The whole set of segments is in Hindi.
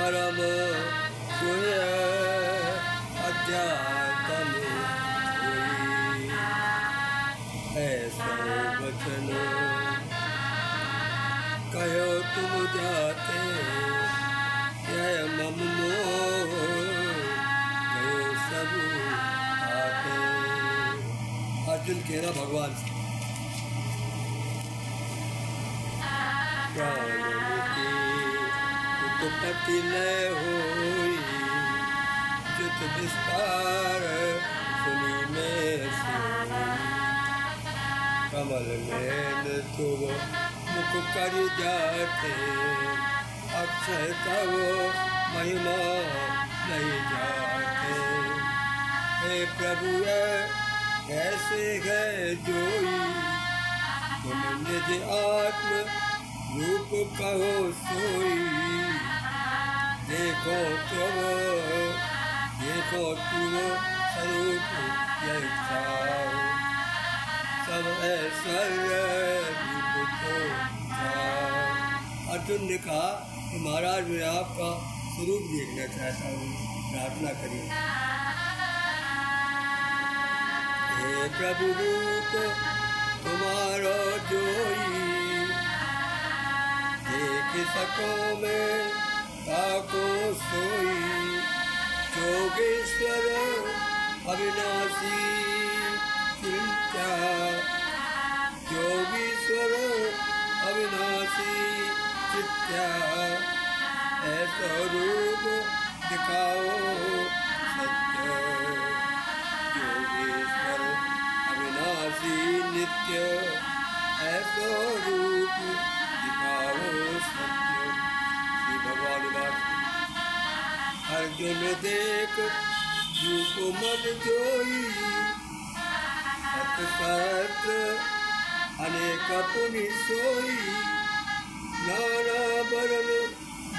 परम सुय अध्यात्म हुई। ऐसा वचन कहो तुम जाते, यह मम मोह गयो सब आते। अर्जुन कह रहा भगवान से, उत्पत्ति न होई, चित विस्तार सुनी में सोई। कमल नैन तुम मुख कर जाते, अक्षय तव महिमा नहीं जाते। हे प्रभु ऐसे है जोई, तुम निज आत्म रूप कहो सोई। देखो तुम स्वरूप यह जाओ, सब ऐश्वर्य रूप को जाओ। अर्जुन ने कहा कि महाराज मैं आपका स्वरूप देखना चाहता हूँ, प्रार्थना करिए। हे प्रभु रूप तुम्हारो जोई, देख सको मैं ताको सोई। जोगेश्वर अविनाशी चिंता, जोगेश्वर अविनाशी चित्या। ऐसा रूप दिखाओ सत्य, जोगेश्वर अविनाशी नित्य। ऐसा रूप दिखाओ सत्य। श्री भगवान बात अर्जुन देख रूप मन जोई, सत सत अनेक पुनि सोई। नाना बरन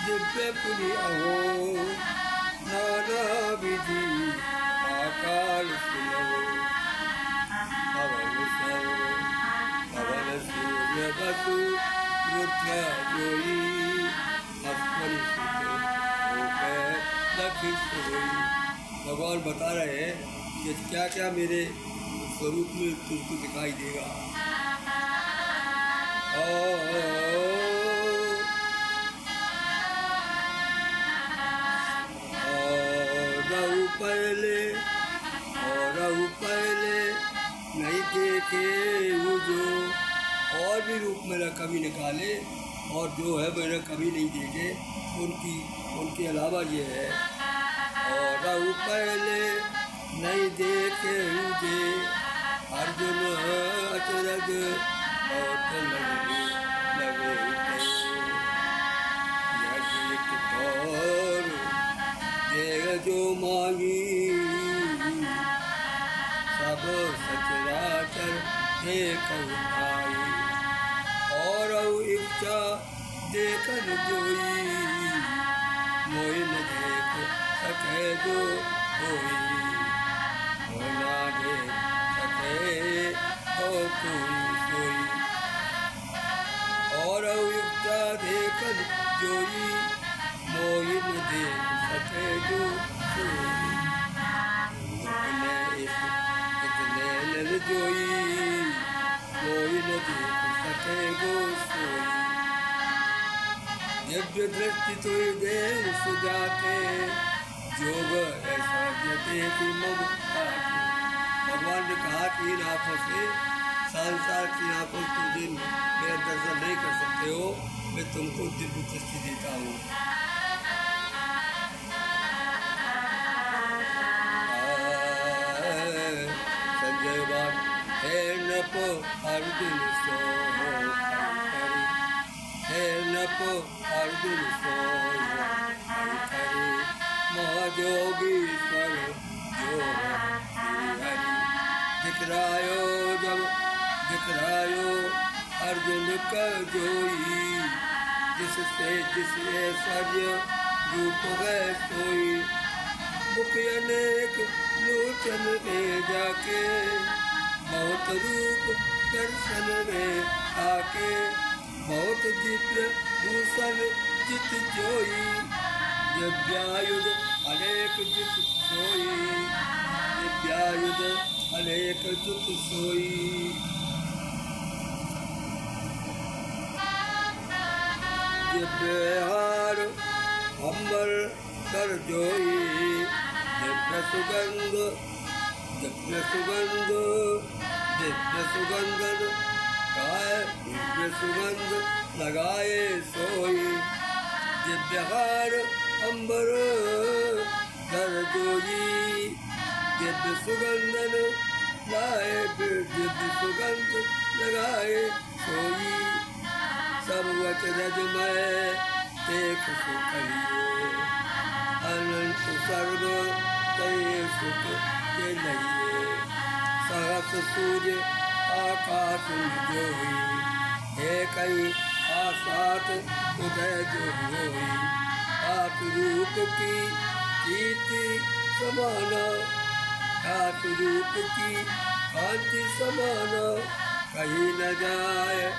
दिव्य पुनि अहो, नाना विधि आकार सुनो। पवन सर्व पवन सूर्य बसु रुद्र जोई, भगवान बता रहे हैं कि क्या क्या मेरे स्वरूप में तुमको दिखाई देगा। रहु पहले नहीं देखे जो, और भी रूप मेरा कभी निकाले और जो है मेरा कभी नहीं देखे उनके अलावा ये है। और रहु पहले नहीं देखे मुझे, अर्जुन अचरज बहुत लगे और देह जो मांगी, सब सचराचर देख भाई। और इच्छा देखन जोई, मोहि न देख सके जो कोई। ना देख सके तो कोई सोई। और इच्छा देखन जोई, मोहि न देख सके जो कोई। इतने नल जोई, मोहि न देख सके जो सोई। दिव्य दृष्टि तो देव सुजाते, जोग ऐसा देख मम आते। भगवान ने कहा कि इन आँखों से, संसार की आँखों से दिन मेरा दर्शन नहीं कर सकते हो, मैं तुमको दिव्य दृष्टि देता हूँ। संजय बात है नप अर्जुन सो है नप अर्जुन सोई हरि। महाजोगीश्वर जो हरि, दिखरायो अर्जुन का जोई। जिससे ऐश्वर्य रूप है सोई। मुख अनेक लोचन में जाके, बहुत रूप दर्शन में आके। बहुत दिव्य भूषण चित जोई, दिव्यायुध अनेक जुत सोई, दिव्यायुध अनेक जुत सोई। दिव्यहार अंबर कर जोई, दिव्य सुगंध, दिव्य सुगंध, दिव्य सुगंध गाए, दिव्य सुगंध लगाए सोई। दिव्यहार अंबर कर जोई, दिव्य सुगंधन लाए, दिव्य सुगंध लगाए सोई। सब वच रजमय देख सुखिए, अनंत सर्व तय सुख के लइए। सहस सूर्य आकाश जोई, एक आसात उदय जो होई। आत रूप की कीर्ति समाना, आत रूप की कांति समाना, कहीं न जाए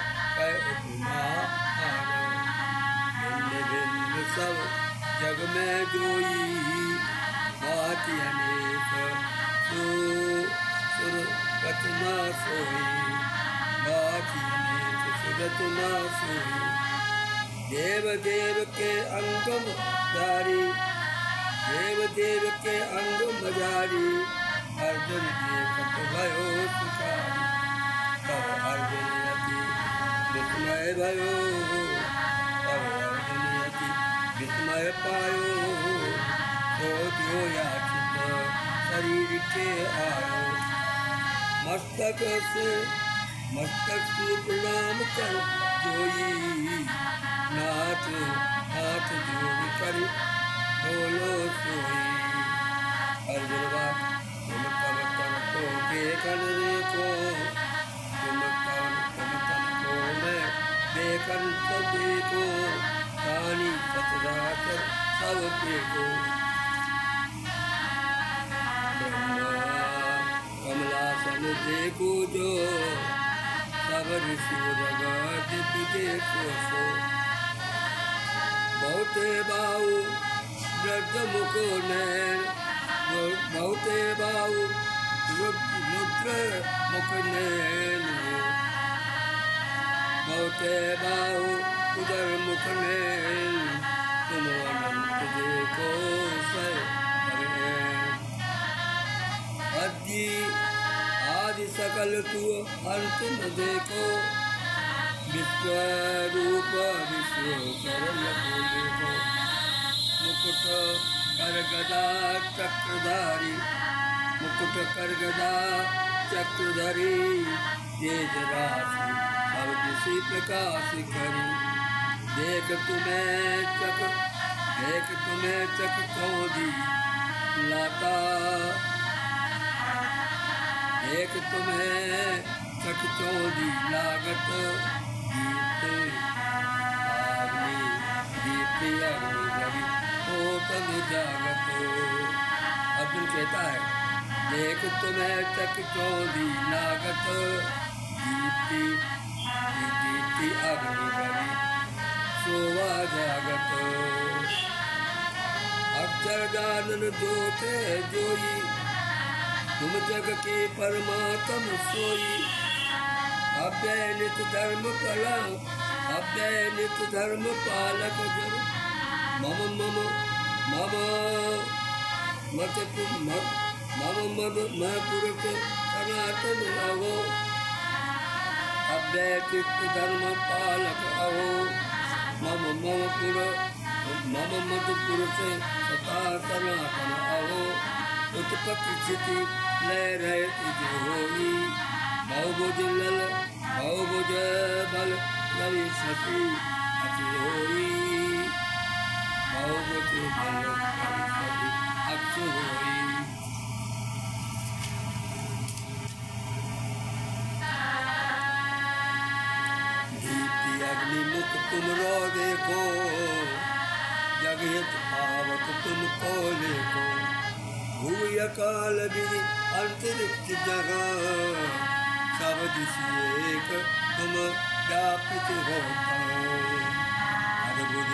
उपमा आना। भिन्न भिन्न सब जग में जोई, बात अनेक सो सुर रचना सोई, बात अनेक सुर रचना सोई। देव देव के अंगम जारी, देव देव के अंगम जारी, अर्जुन देखत भयो सुखारी। तब अर्जुन अति विस्मय भयो, तब अर्जुन अति विस्मय पायो। क्रोध याचित शरीर के आयो, मस्तक से मस्तक से प्रणाम कर जोई। नाथ हाथ जोड़ कर बोलो सोई। अर्जुन बात तुम तब तन को देखन देखो, तुम तन को मैं देखन सब देखो। कहानी सचराचर सब देखो। ब्रह्मा कमलासन देखो जो, सब ऋषि जगत देखो सो। बहुते बाहु वृद्ध मुख नैन, बहुते बाहु रुद्र मुख नैन। बहुते बाहु उदर मुख नैन, तुम अनंत देखो सैन। आदि सकल तू अंत न देखो, विश्व रूप विश्वेश्वर देखो। मुकुट कर गदा चक्रधारी, मुकुट कर गदा चक्रधारी। तेज राशि सब दिशि प्रकाश करी। देख तुम्हें चक चौधी लाता, देख तुम्हें चक चौधी लागत। दीप्ति अग्नि रवि होतन जागत। अर्जुन कहता है, देख तुम्हें चक चौधी लागत। दीप्ति अग्नि रवि सोवा जागत। अक्षर जानन जोते जोई, तुम जग के परमात्म सोई। अव्यय नित धर्म कला, अव्यय नित धर्म पालक जरु। मम मम मम मत मम मद मैं पुरुष सनातन अहो। अव्यय चित्त धर्म पालक अहो। मम मम मद पुरुष सता सनातन अहो। उत्पत्ति स्थिति लय रहित जो होई। बहुभुज लल बहुभुज बल रवि शशि अति होई। बहुभुज बल रवि शशि अति होई। दीप्ति अग्नि मुख तुमरो देखो, जगत पावक तुमको देखो। भूय काल विधि अंतरिक्ष जगह, सब दिशि एक तुम व्यापित हो। अद्भुत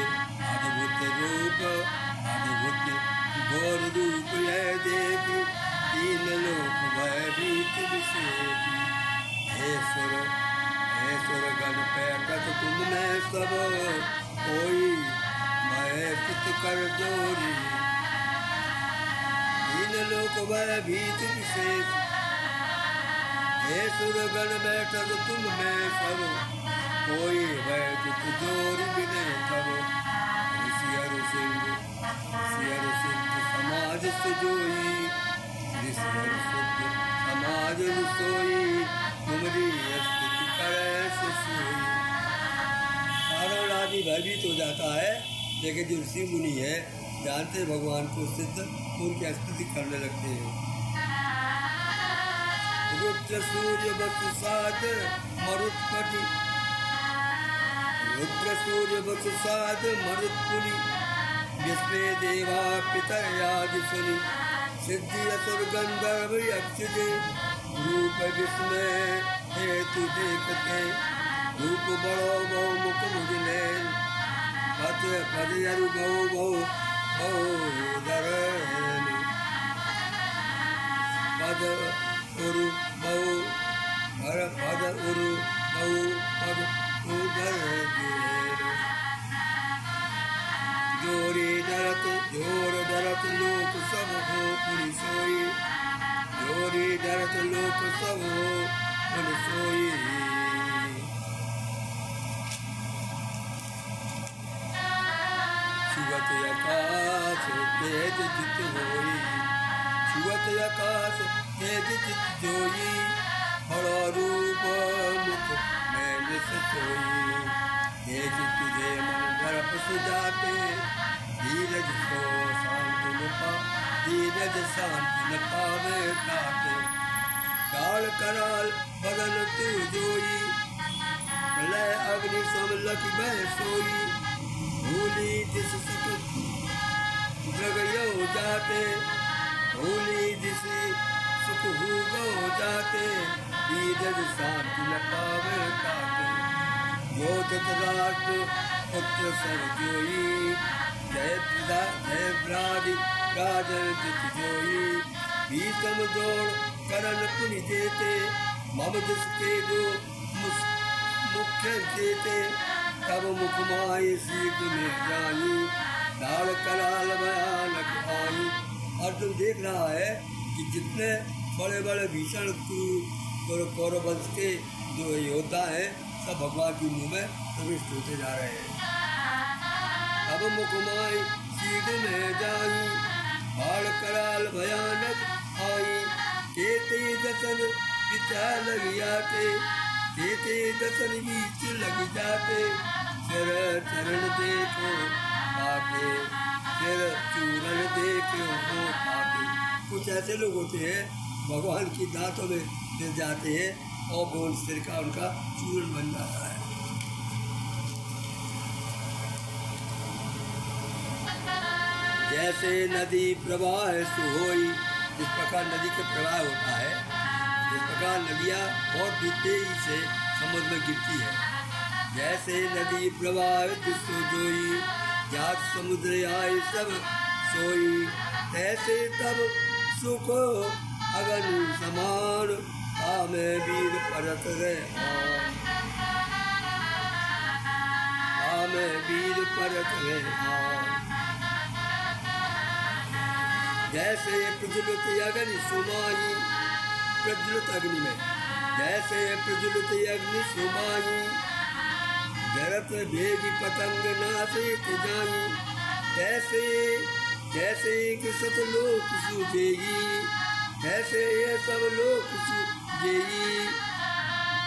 अद्भुत रूप अद्भुत घोर रूप यह देखी, तीन लोक भयभीत विषेकी। हे सुर गण पैठक तुम में सब कोई, मैं चित कर जोरी। तीन लोक भयभीत विषेकी, हे सुर गण बैठक तुम में सब कोई, मैं चित जोरी विनय करो। ऋषि अरु सिद्ध समाज सुजोई, ऋषि अरु सिद्ध समाज सोई, तुमरी स्तुति करे सोई। सारण आदि भयभीत हो जाता है, लेकिन जो ऋषि मुनि है जानते भगवान को सिद्ध, उनकी स्तुति करने लगते हैं। रुद्र सूर्य वसु साध मरुत्पति, रुद्र सूर्य वसु साध मरुत्पुनि, विस्मय देवा पितयादि सुनि, सिद्धि असुर गंधर्व यक्षजे, रूप विस्मय हेतु देखते, रूप बड़ो बहु मुख मुझलेन, पद पद अरु बहु बहु बहु दरन, पद उरु बहु हर पद उरु बहु पद उदर देर। जोरी डरत लोक सब हो पुनि सोई, जोरी डरत लोक सब हो पुनि सोई। छुअत आकाश तेज जित होई, छुअत आकाश तेज जित जोई, हर रूप मुख में निस सोई। तेज तुझे मन दर्प सुजाते, धीरज सो शांति न पा, धीरज शांति न पावे ताते। काल कराल बदन तू जोई, प्रलय अग्नि सम लख बह सोई। भूली जिस सुख जगयो जाते, भूली जिस सुख हो गो जाते, धीरज शांति न पावे ताते। जो धृतराष्ट्र पुत्र सर जोई, जय ब्रादि राजन जित जोई। भीषम जोड़ करण पुनि देते, मम जिसके जो मुख्य देते, तब मुख माई सीख में जाई, दाल कराल भयानक आई। अर्जुन देख रहा है कि जितने बड़े बड़े भीषण कौरव वंश के जो योद्धा हैं, सब भगवान की मुँह में प्रविष्ट होते जा रहे हैं। अब मुखमाई सीध में जाई, बाढ़ कराल भयानक आई। केते दसन पिता लग जाते, केते दसन बीच लग जाते, सिर चरण देखो पाते, सिर चूरन देखो हो पाते। कुछ ऐसे लोग होते हैं भगवान की दांतों में गिर जाते हैं और वो सिर का उनका चूर्ण बन जाता है। जैसे नदी प्रवाह सुहोई, जिस प्रकार नदी का प्रवाह होता है, जिस प्रकार नदियाँ बहुत तेजी से समुद्र में गिरती है, जैसे नदी प्रवाहित सोजोई, जात समुद्र आए सब सोई। ऐसे तब सुख अगन समान, आमे वीर परत रे आमे वीर परत रे। जैसे प्रज्वलित अग्नि सुमाई, प्रज्वलित अग्नि में जैसे प्रज्वलित अग्नि सुमाई, जरत भेगी पतंग नासित जाई। जैसे जैसे कि सतलोक सूझेगी, ऐसे ये सब लोक सूझेगी,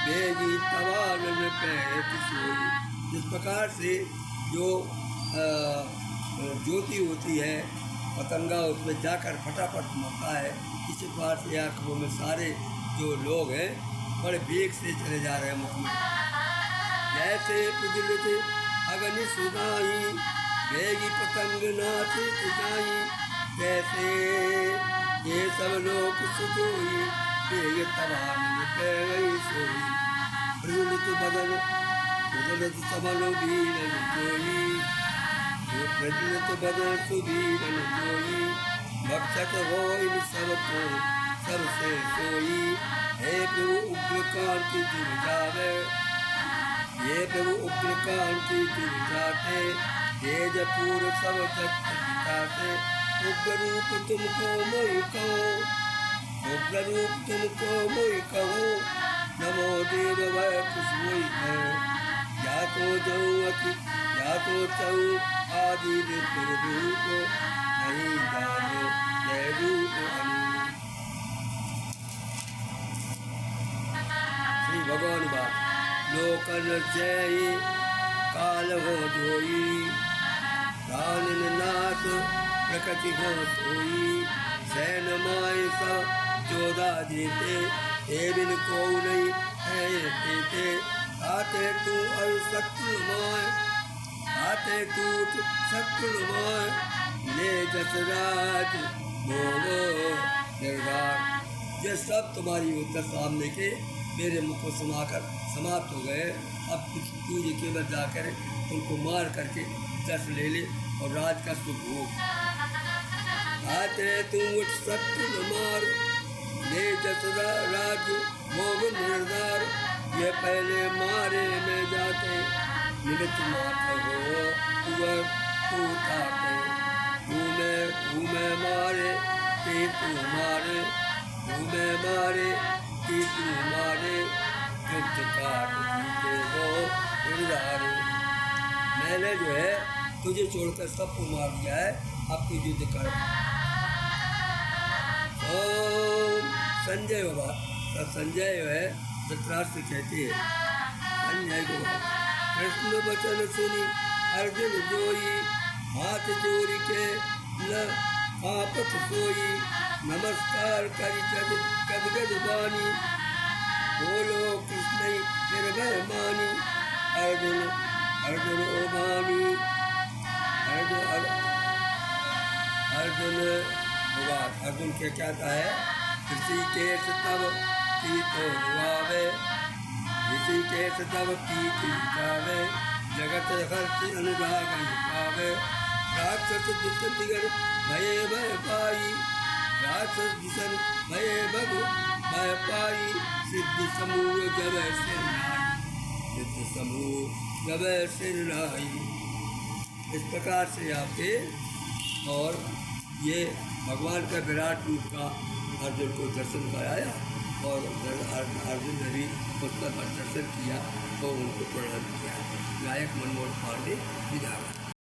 भेगी तवालन पैत सोई। जिस प्रकार से जो ज्योति होती है, पतंगा उसमें जाकर फटाफट मरता है, इसी प्रकार से आँखों में सारे जो लोग हैं बड़े वेग से चले जा रहे हैं मुख में। जैसे प्रज्वलित अग्नि सुनाई, भेगी पतंग नाचित जाई। जैसे ये सब लोग सुजोई, भेग तबान पे गई सोई। प्रज्वलित बदन प्रज्वलित समलो वीर जोई, रजत बदन सुधीरन जोई, भक्षक हो इन सबको सबसे सोई। हे प्रभु उग्र कांति जुड़ जावे, ये प्रभु उग्र कांति जुड़ जाते, तेज पूर सब जगत दिखाते। उग्र रूप तुमको मोहि कहो, उग्र रूप तुमको मोहि कहो, नमो देव वह कुछ मोहि है। या तो जाऊँ अति या तो चाहूँ आदि दिव्य रूप, नहीं जाने जय रूप अनु। श्री भगवान बात लोकन जय काल हो जोई, कानन नाथ प्रकृति हो सोई। सैन माय सब जोधा देते, हे बिन को नहीं है देते। आते तू और शत्रुमाय, आते टूट शत्रुमाय, ले जसराज मोगो निर्धार। ये सब तुम्हारी उत्तर सामने के मेरे मुख को सुनाकर समाप्त हो गए। अब तू ये केवल जाकर उनको मार करके जस ले ले और राज का सुख भोग। आते तुम उठ शत्रु मार, ले जसरा राज मोग निर्धार। ये पहले मारे में जाते, निमित्त मात्र हो तू ताते। घूमे मारे ते तू मारे, घूमे मारे ते तू मारे। युद्ध काट जीते हो निर्धारे। मैंने जो है तुझे छोड़कर सबको मार दिया है, अब तू युद्ध कर। ओम संजय बाबा, संजय जो है धृतराष्ट्र कहते हैं, संजय को कृष्ण वचन सुनी अर्जुन जोई, हाथ जोड़ी के न आपत सोई। नमस्कार करि गदगद बानी, बोलो कृष्ण निर्भय मानी। अर्जुन अर्जुन ओ बानी, अर्जुन क्या कहता है, ऋषिकेश तब पीतो रुआवे, ऋषिकेश तब पीति जावे। जगत हर्ष अनुराग पावे, राक्षस दुष्ट दिगर भये भय पाई। राक्षस दिशन भये भगु भय पाई। सिद्ध समूह जब सिर नाई, सिद्ध समूह जब सिर नाई। इस प्रकार से आपके और ये भगवान का विराट रूप का अर्जुन को दर्शन कराया और अर्जुन ने भी उसका दर्शन किया तो उनको प्रणाम किया। गायक मनमोहन पांडे विधायक।